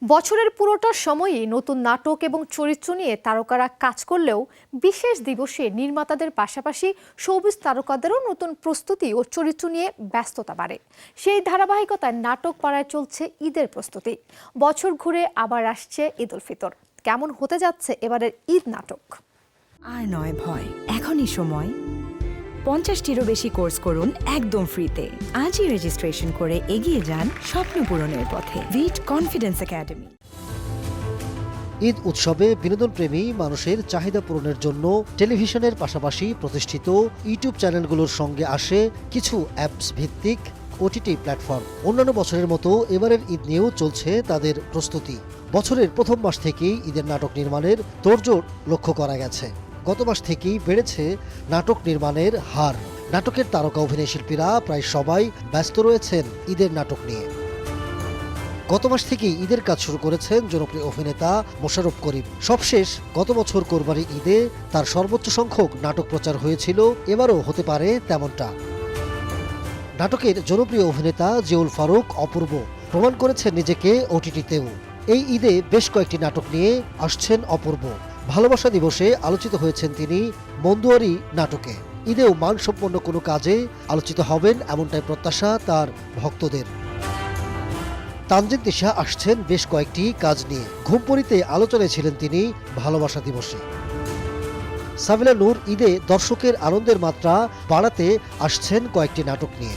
বছরের পুরোটা সময়ই নতুন নাটক এবং চরিত্র নিয়ে তারকারা কাজ করলেও বিশেষ দিবসে নির্মাতাদের পাশাপাশি শোবিজ তারকাদেরও নতুন প্রস্তুতি ও চরিত্র নিয়ে ব্যস্ততা বাড়ে। সেই ধারাবাহিকতায় নাটক পাড়ায় চলছে ঈদের প্রস্তুতি। বছর ঘুরে আবার আসছে ঈদ উল ফিতর। কেমন হতে যাচ্ছে এবারের ঈদ নাটক? আর নয় ভয়, এখনই সময়। 50টিরও বেশি কোর্স করুন একদম ফ্রিতে। আজই রেজিস্ট্রেশন করে এগিয়ে যান স্বপ্ন পূরণের পথে। ভিট কনফিডেন্স একাডেমি। ঈদ উৎসবে বিনোদনপ্রেমী মানুষের চাহিদা পূরণের জন্য টেলিভিশনের পাশাপাশি প্রতিষ্ঠিত ইউটিউব চ্যানেলগুলোর সঙ্গে আসে কিছু অ্যাপস ভিত্তিক ওটিটি প্ল্যাটফর্ম। অন্যান্য বছরের মতো এবারের ঈদ নিয়েও চলছে তাদের প্রস্তুতি। বছরের প্রথম মাস থেকেই ঈদের নাটক নির্মাণের তোড়জোড় লক্ষ্য করা গেছে। গত মাস থেকেই বেড়েছে নাটক নির্মাণের হার। নাটকের তারকা অভিনয় শিল্পীরা প্রায় সবাই ব্যস্ত রয়েছেন ঈদের নাটক নিয়ে। গত মাস থেকেই ঈদের কাজ শুরু করেছেন জনপ্রিয় অভিনেতা মোশাররফ করিম। সবশেষ গত বছর কোরবানি ঈদে তার সর্বোচ্চ সংখ্যক নাটক প্রচার হয়েছিল, এবারও হতে পারে তেমনটা। নাটকের জনপ্রিয় অভিনেতা জিউল ফারুক অপূর্ব প্রমাণ করেছেন নিজেকে ওটিটিতেও। এই ঈদে বেশ কয়েকটি নাটক নিয়ে আসছেন অপূর্ব। ভালোবাসা দিবসে আলোচিত হয়েছেন তিনি মন্দুয়ারি নাটকে। ঈদেও মানসম্পন্ন কোনো কাজে আলোচিত হবেন এমনটাই প্রত্যাশা তার ভক্তদের। তানজিন তিশা আসছেন বেশ কয়েকটি কাজ নিয়ে। ঘুমপড়িতে আলোচনায় ছিলেন তিনি ভালোবাসা দিবসে। সাবিলা নূর ঈদে দর্শকের আনন্দের মাত্রা বাড়াতে আসছেন কয়েকটি নাটক নিয়ে।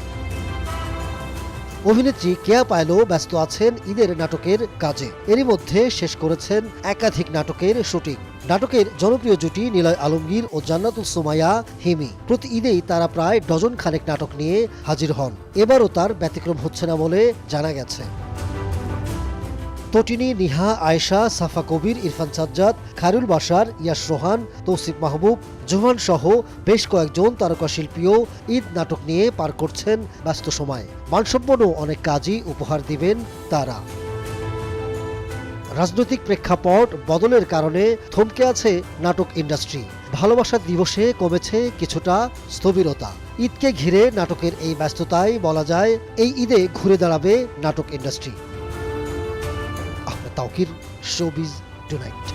অভিনেত্রী কেয়া পায়েলও ব্যস্ত আছেন ঈদের নাটকের কাজে। এরই মধ্যে শেষ করেছেন একাধিক নাটকের শুটিং। নাটকের জনপ্রিয় জুটি নিলয় আলমগীর ও জান্নাতুল সুমাইয়া হিমি। প্রতি ঈদেই তারা প্রায় ডজন খানেক নাটক নিয়ে হাজির হন। এবারও তার ব্যতিক্রম হচ্ছে না বলে জানা গেছে। তটিনী, নিহা, আয়েশা, সাফা কবির, ইরফান সাজ্জাদ, খায়রুল বাশার, ইয়াশ রোহান, তৌসিফ মাহবুব, জোহান সহ বেশ কয়েকজন তারকা শিল্পীও ঈদ নাটক নিয়ে পার করছেন ব্যস্ত সময়। মানসম্পন্ন অনেক কাজই উপহার দিবেন তারা। রাজনৈতিক প্রেক্ষাপট বদলের কারণে থমকে আছে নাটক ইন্ডাস্ট্রি। ভালোবাসা দিবসে কমেছে কিছুটা স্থবিরতা। ঈদকে ঘিরে নাটকের এই ব্যস্ততায় বলা যায় এই ঈদে ঘুরে দাঁড়াবে নাটক ইন্ডাস্ট্রি। Tauquir, showbiz tonight.